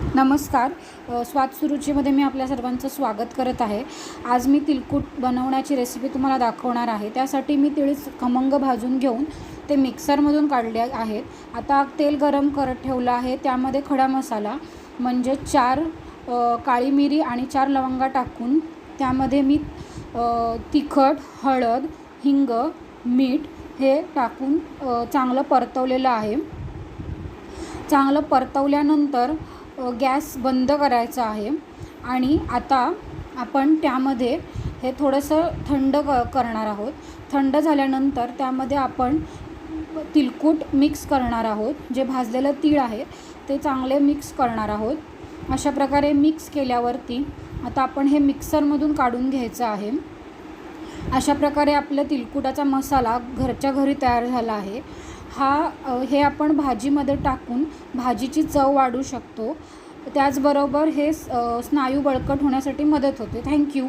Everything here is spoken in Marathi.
नमस्कार. स्वाद सुरुचीमध्ये मी आपल्या सर्वांचं स्वागत करत आहे. आज मी तिळकुट बनवण्याची रेसिपी तुम्हाला दाखवणार आहे. त्यासाठी मी तिळ खमंग भाजून घेऊन ते मिक्सरमधून काढले आहेत. आता तेल गरम करत ठेवलं आहे. त्यामध्ये खडा मसाला म्हणजे 4 काळी मिरी आणि 4 लवंगा टाकून त्यामध्ये मी तिखट, हळद, हिंग, मीठ हे टाकून चांगलं परतवलेलं आहे. चांगलं परतवल्यानंतर गॅस बंद करायचा आहे आणि आता आपण त्यामध्ये हे थोडंसं थंड करणार आहोत. थंड झाल्यानंतर त्यामध्ये आपण तिळकुट मिक्स करणार आहोत. जे भाजलेलं तीळ आहे ते चांगले मिक्स करणार आहोत. अशा प्रकारे मिक्स केल्यावरती आता आपण हे मिक्सरमधून काढून घ्यायचं आहे. अशा प्रकारे आपल्या तिळकुटाचा मसाला घरच्या घरी तयार झाला आहे. हे आपण भाजीमध्ये टाकून भाजीची चव वाढवू शकतो. त्याचबरोबर हे स्नायू बळकट होण्यासाठी मदत होते. थँक्यू.